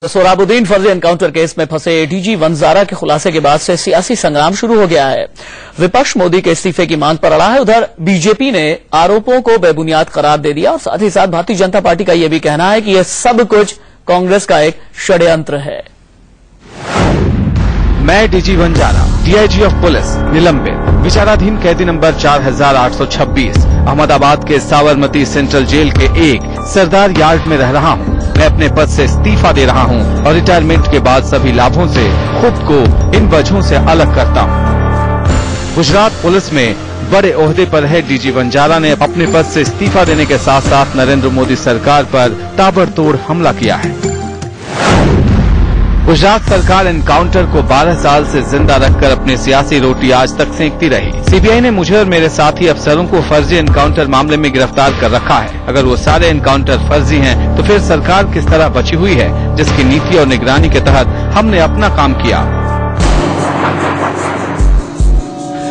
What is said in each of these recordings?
सोहराबुद्दीन फर्जी encounter case में फंसे डीजी वंजारा के खुलासे के बाद से सियासी संग्राम शुरू हो गया है। विपक्ष मोदी के इस्तीफे की मांग पर अड़ा है। उधर बीजेपी ने आरोपों को बेबुनियाद करार दे दिया और साथ ही साथ भारतीय जनता पार्टी का यह भी कहना है कि यह सब कुछ कांग्रेस का एक षड्यंत्र है। मैं DG Vanzara, DIG of police, निलंबित, विचाराधीन कैदी नंबर 4826, अहमदाबाद के साबरमती सेंट्रल जेल के एक सरदार यार्ड में रह रहा हूँ। मैं अपने पद से इस्तीफा दे रहा हूँ और रिटायरमेंट के बाद सभी लाभों से खुद को इन वजहों से अलग करता हूँ। गुजरात पुलिस में बड़े ओहदे पर है डीजी वंजारा ने अपने पद से इस्तीफा देने के साथ साथ नरेंद्र मोदी सरकार पर ताबड़तोड़ हमला किया है। गुजरात सरकार एनकाउंटर को 12 साल से जिंदा रखकर अपनी सियासी रोटी आज तक सेंकती रही। सीबीआई ने मुझे और मेरे साथी अफसरों को फर्जी एनकाउंटर मामले में गिरफ्तार कर रखा है। अगर वो सारे एनकाउंटर फर्जी हैं, तो फिर सरकार किस तरह बची हुई है, जिसकी नीति और निगरानी के तहत हमने अपना काम किया।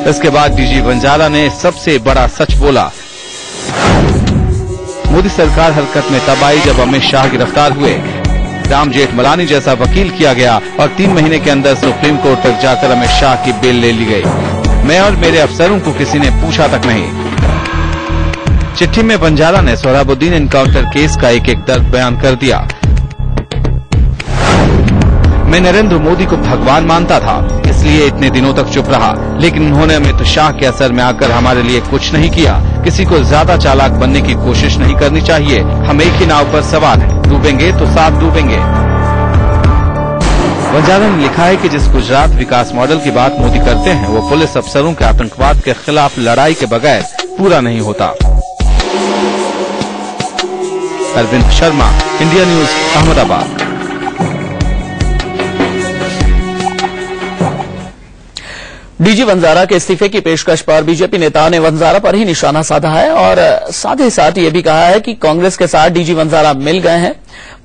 इसके बाद डीजी वंजारा ने सबसे बड़ा सच बोला। मोदी सरकार हरकत में तब आई जब अमित शाह गिरफ्तार हुए। राम जेठमलानी जैसा वकील किया गया और 3 महीने के अंदर सुप्रीम कोर्ट तक जाकर अमित शाह की बेल ले ली गई। मैं और मेरे अफसरों को किसी ने पूछा तक नहीं। चिट्ठी में वंजारा ने सोहराबुद्दीन एनकाउंटर केस का एक एक दर्द बयान कर दिया। मैं नरेंद्र मोदी को भगवान मानता था, इसलिए इतने दिनों तक चुप रहा, लेकिन उन्होंने अमित शाह के असर में आकर हमारे लिए कुछ नहीं किया। किसी को ज्यादा चालाक बनने की कोशिश नहीं करनी चाहिए। हम एक ही नाव पर सवार हैं, डूबेंगे तो साथ डूबेंगे। वंजारा ने लिखा है कि जिस गुजरात विकास मॉडल की बात मोदी करते हैं, वो पुलिस अफसरों के आतंकवाद के खिलाफ लड़ाई के बगैर पूरा नहीं होता। Arvind Sharma, India news, Ahmedabad. DG Vanzara के इस्तीफे की पेशकश पर बीजेपी नेता ने वंजारा पर ही निशाना साधा है और साथ ही साथ ये भी कहा है कि कांग्रेस के साथ डीजी वंजारा मिल गए हैं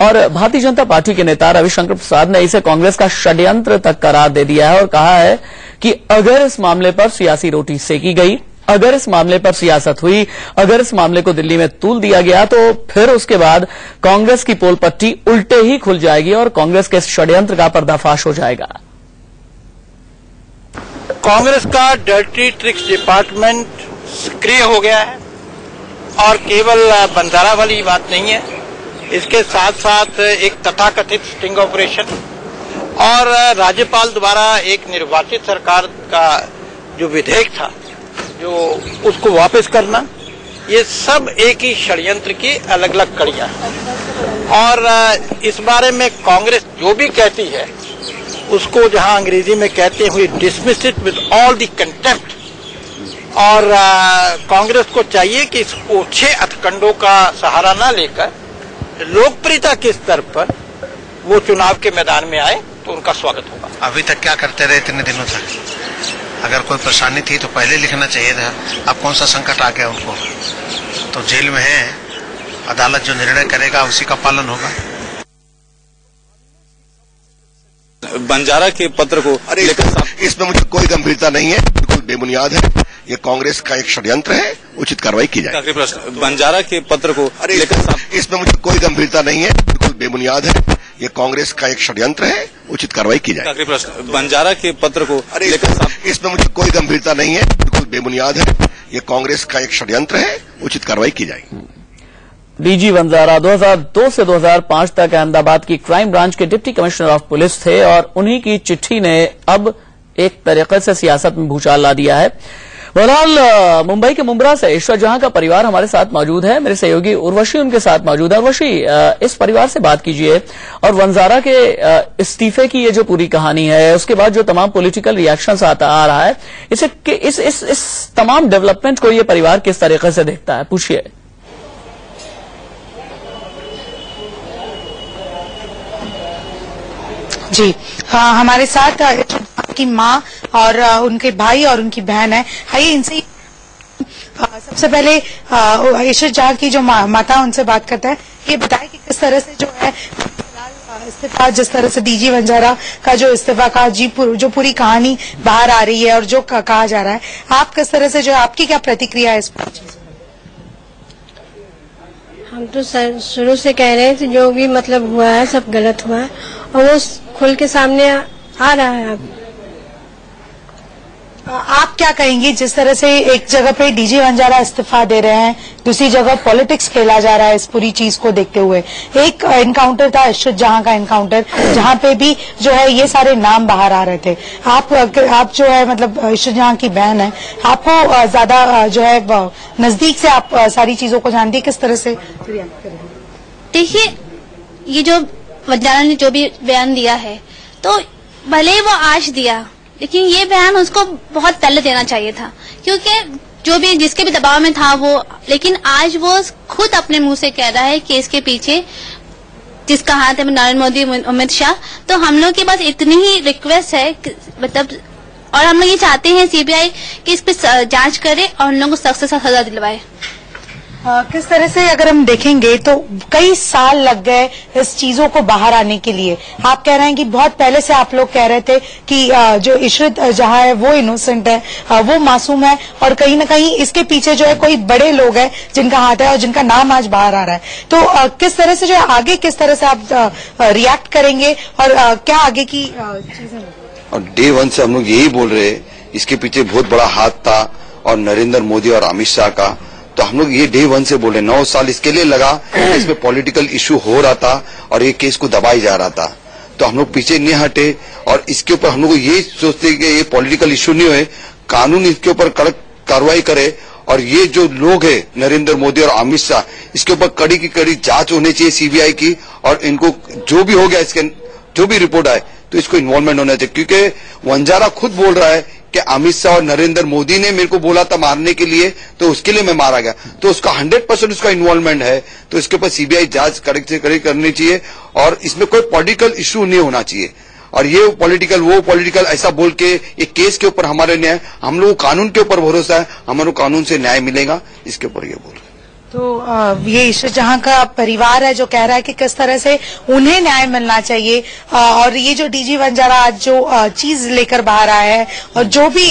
और भारतीय जनता पार्टी के नेता रविशंकर प्रसाद ने इसे कांग्रेस का षड्यंत्र तक करार दे दिया है और कहा है कि अगर इस मामले पर सियासी रोटी सेकी गई, अगर इस मामले पर सियासत हुई, अगर इस मामले को दिल्ली में तूल दिया गया, तो फिर उसके बाद कांग्रेस की पोल पट्टी उल्टे ही खुल जाएगी और कांग्रेस के षड्यंत्र का पर्दाफाश हो जाएगा। कांग्रेस का डर्टी ट्रिक्स डिपार्टमेंट सक्रिय हो गया है और केवल वंजारा वाली बात नहीं है, इसके साथ साथ एक तथाकथित स्टिंग ऑपरेशन और राज्यपाल द्वारा एक निर्वाचित सरकार का जो विधेयक था, जो उसको वापस करना, ये सब एक ही षड्यंत्र की अलग अलग कड़ियां हैं। और इस बारे में कांग्रेस जो भी कहती है, उसको जहां अंग्रेजी में कहते हुए dismiss it with all the contempt. और कांग्रेस को चाहिए कि इस ओछे हथकंडों का सहारा न लेकर लोकप्रियता के स्तर पर वो चुनाव के मैदान में आए तो उनका स्वागत होगा। अभी तक क्या करते रहे इतने दिनों तक? अगर कोई परेशानी थी तो पहले लिखना चाहिए था। अब कौन सा संकट आ गया उनको? तो जेल में है, अदालत जो निर्णय करेगा उसी का पालन होगा। वंजारा के पत्र को लेकर इसमें मुझे कोई गंभीरता नहीं है, बिल्कुल बेबुनियाद है। ये कांग्रेस का एक षड्यंत्र है, उचित कार्रवाई की जाए। वंजारा के पत्र को लेकर इसमें मुझे कोई गंभीरता नहीं है, बिल्कुल बेबुनियाद है। ये कांग्रेस का एक षड्यंत्र है, उचित कार्रवाई की जाए। वंजारा के पत्र को लेकर इसमें मुझे कोई गंभीरता नहीं है, बिल्कुल बेबुनियाद है। ये कांग्रेस का एक षड्यंत्र है, उचित कार्रवाई की जाए। डीजी वंजारा 2002 से 2005 तक अहमदाबाद की क्राइम ब्रांच के डिप्टी कमिश्नर ऑफ पुलिस थे और उन्हीं की चिट्ठी ने अब एक तरीके से सियासत में भूचाल ला दिया है। बहरहाल मुंबई के मुंब्रा से ईश्वर जहां का परिवार हमारे साथ मौजूद है, मेरे सहयोगी उर्वशी उनके साथ मौजूद है। उर्वशी, इस परिवार से बात कीजिए और वंजारा के इस्तीफे की ये जो पूरी कहानी है, उसके बाद जो तमाम पॉलिटिकल रिएक्शंस आ रहा है, इस तमाम डेवलपमेंट को ये परिवार किस तरीके से देखता है, पूछिए। जी, हमारे साथ की माँ और उनके भाई और उनकी बहन है। आइए इनसे सबसे पहले ईश्वर झा की जो माता, उनसे बात करता है। ये बताए कि किस तरह से जो है इस्तीफा, जिस तरह से डीजी वंजारा का जो इस्तीफा का जो पूरी कहानी बाहर आ रही है और जो कहा जा रहा है, आप किस तरह से जो आपकी क्या प्रतिक्रिया है इस पर? हम तो शुरू से कह रहे थे जो भी मतलब हुआ है सब गलत हुआ है और वो खुल के सामने आ रहा है। अब आप क्या कहेंगी, जिस तरह से एक जगह पे डीजी वंजारा इस्तीफा दे रहे हैं, दूसरी जगह पॉलिटिक्स खेला जा रहा है इस पूरी चीज को देखते हुए। एक एनकाउंटर था इशरत जहां का एनकाउंटर, जहां पे भी जो है ये सारे नाम बाहर आ रहे थे। आप जो है मतलब इशरत जहां की बहन है, आपको ज्यादा जो है नजदीक से आप सारी चीजों को जानती है, किस तरह से रिएक्ट करेंगे? देखिए, ये जो वंजारा ने जो भी बयान दिया है, तो भले ही वो आज दिया, लेकिन ये बयान उसको बहुत पहले देना चाहिए था, क्योंकि जो भी जिसके भी दबाव में था वो, लेकिन आज वो खुद अपने मुंह से कह रहा है कि इसके पीछे जिसका हाथ है नरेंद्र मोदी, अमित शाह। तो हम लोग के पास इतनी ही रिक्वेस्ट है मतलब, और हम लोग ये चाहते हैं सीबीआई कि इस पे जांच करे और उन लोगों को सख्त से सख्त सजा दिलवाए। किस तरह से अगर हम देखेंगे तो कई साल लग गए इस चीजों को बाहर आने के लिए। आप कह रहे हैं कि बहुत पहले से आप लोग कह रहे थे कि जो इशरत जहां है वो इनोसेंट है, वो मासूम है, और कहीं ना कहीं इसके पीछे जो है कोई बड़े लोग हैं जिनका हाथ है और जिनका नाम आज बाहर आ रहा है। तो किस तरह से जो है आगे किस तरह से आप रिएक्ट करेंगे और क्या आगे की चीजें? और डे वन से हम लोग यही बोल रहे हैं, इसके पीछे बहुत बड़ा हाथ था और नरेंद्र मोदी और अमित शाह का। तो हम लोग ये डे वन से बोल रहे, 9 साल इसके लिए लगा, इसमें पॉलिटिकल इशू हो रहा था और ये केस को दबाई जा रहा था। तो हम लोग पीछे नहीं हटे और इसके ऊपर हम लोग ये सोचते कि ये पॉलिटिकल इशू नहीं हुए, कानून इसके ऊपर कड़क कार्रवाई करे और ये जो लोग है नरेंद्र मोदी और अमित शाह, इसके ऊपर कड़ी की कड़ी जांच होनी चाहिए सीबीआई की, और इनको जो भी हो गया इसके जो भी रिपोर्ट आए तो इसको इन्वॉल्वमेंट होना चाहिए। क्योंकि वंजारा खुद बोल रहा है कि अमित शाह और नरेंद्र मोदी ने मेरे को बोला था मारने के लिए, तो उसके लिए मैं मारा गया, तो उसका 100% उसका इन्वॉल्वमेंट है। तो इसके ऊपर सीबीआई जांच कड़ी से कड़ी करनी चाहिए और इसमें कोई पॉलिटिकल इशू नहीं होना चाहिए। और ये पॉलिटिकल वो पॉलिटिकल ऐसा बोल के ये केस के ऊपर हमारे न्याय, हम लोग कानून के ऊपर भरोसा है, हमारे कानून से न्याय मिलेगा, इसके ऊपर ये बोल। तो ये इशरत जहां का परिवार है जो कह रहा है कि किस तरह से उन्हें न्याय मिलना चाहिए, और ये जो डीजी वंजारा आज जो चीज लेकर बाहर आया है और जो भी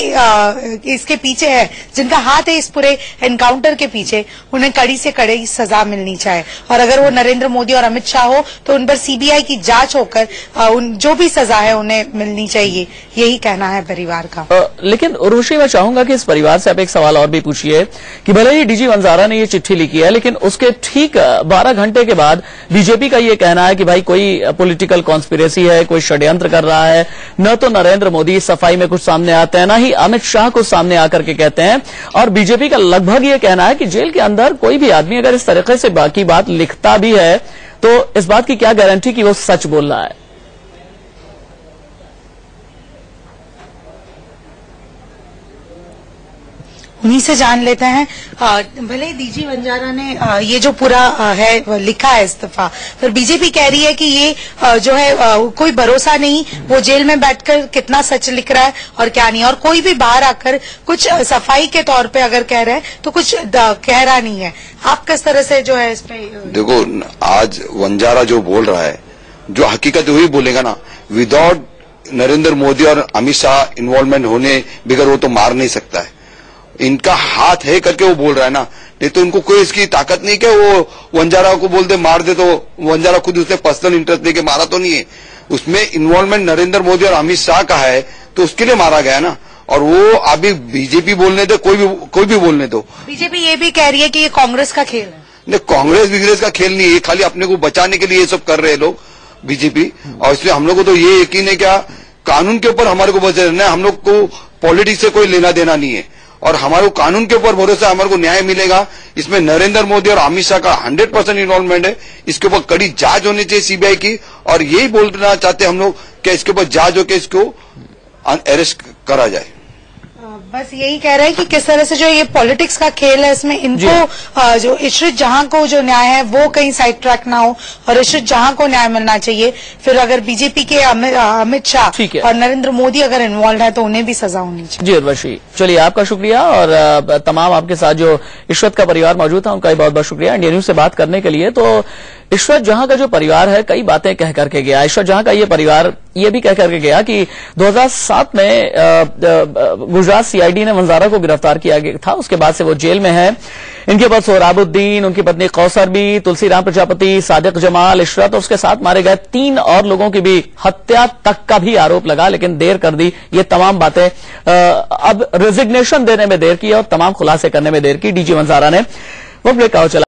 इसके पीछे है, जिनका हाथ है इस पूरे एनकाउंटर के पीछे, उन्हें कड़ी से कड़ी सजा मिलनी चाहिए। और अगर वो नरेंद्र मोदी और अमित शाह हो तो उन पर सीबीआई की जांच होकर उन जो भी सजा है उन्हें मिलनी चाहिए, यही कहना है परिवार का। लेकिन उर्वशी, मैं चाहूंगा कि इस परिवार से आप एक सवाल और भी पूछिए कि भले ही डीजी वंजारा ने ये चिट्ठी किया है, लेकिन उसके ठीक 12 घंटे के बाद बीजेपी का यह कहना है कि भाई कोई पॉलिटिकल कॉन्स्पिरेसी है, कोई षड्यंत्र कर रहा है। न तो नरेंद्र मोदी सफाई में कुछ सामने आते हैं, न ही अमित शाह कुछ सामने आकर के कहते हैं। और बीजेपी का लगभग यह कहना है कि जेल के अंदर कोई भी आदमी अगर इस तरीके से बाकी बात लिखता भी है तो इस बात की क्या गारंटी कि वो सच बोल रहा है। उन्हीं से जान लेते हैं। भले ही डीजी वंजारा ने ये जो पूरा है लिखा है इस्तीफा, पर बीजेपी कह रही है कि ये जो है कोई भरोसा नहीं, वो जेल में बैठकर कितना सच लिख रहा है और क्या नहीं, और कोई भी बाहर आकर कुछ सफाई के तौर पे अगर कह रहे हैं तो कुछ कह रहा नहीं है। आप किस तरह से जो है इस पे देखो, आज वंजारा जो बोल रहा है, जो हकीकत वही बोलेगा ना, विदाउट नरेंद्र मोदी और अमित शाह इन्वॉल्वमेंट होने बगैर वो तो मार नहीं सकता है। इनका हाथ है करके वो बोल रहा है ना, नहीं तो उनको कोई इसकी ताकत नहीं कि वो वंजारा को बोल दे मार दे, तो वंजारा खुद उसने पर्सनल इंटरेस्ट लेके मारा तो नहीं है। उसमें इन्वॉल्वमेंट नरेंद्र मोदी और अमित शाह का है, तो उसके लिए मारा गया ना। और वो अभी बीजेपी बोलने दो, कोई भी बोलने दो। बीजेपी ये भी कह रही है कि ये कांग्रेस का खेल है। नहीं, कांग्रेस का खेल नहीं है, खाली अपने को बचाने के लिए ये सब कर रहे हैं लोग बीजेपी। और इसलिए हम लोग को तो ये यकीन है क्या, कानून के ऊपर हमारे को बचे रहना है, हम लोग को पॉलिटिक्स से कोई लेना देना नहीं है और हमारे को कानून के ऊपर भरोसा, हमारे को न्याय मिलेगा। इसमें नरेंद्र मोदी और अमित शाह का 100% इन्वॉल्वमेंट है। इसके ऊपर कड़ी जांच होनी चाहिए सीबीआई की, और यही बोलना चाहते हम लोग कि इसके ऊपर जांच होकर इसको अरेस्ट करा जाए। बस यही कह रहे हैं कि किस तरह से जो ये पॉलिटिक्स का खेल है, इसमें इनको जो इशरत जहां को जो न्याय है वो कहीं साइड ट्रैक ना हो और इशरत जहां को न्याय मिलना चाहिए। फिर अगर बीजेपी के अमित शाह और नरेंद्र मोदी अगर इन्वॉल्व है तो उन्हें भी सजा होनी चाहिए। जी उर्वशी, चलिए आपका शुक्रिया और तमाम आपके साथ जो इशरत का परिवार मौजूद था उनका भी बहुत बहुत शुक्रिया इंडिया न्यूज से बात करने के लिए। तो इशरत जहां का जो परिवार है कई बातें कह करके गया। इशरत जहां का ये परिवार ये भी कह करके गया कि 2007 में गुजरात सीआईडी ने वंजारा को गिरफ्तार किया गया था, उसके बाद से वो जेल में है। इनके ऊपर सोहराबुद्दीन, उनकी पत्नी कौसर भी, तुलसीराम प्रजापति, सादिक जमाल, इशरत और उसके साथ मारे गए 3 और लोगों की भी हत्या तक का भी आरोप लगा, लेकिन देर कर दी। ये तमाम बातें अब रेजिग्नेशन देने में देर की और तमाम खुलासे करने में देर की। डीजी वंजारा ने वो ब्रेक आउट चला।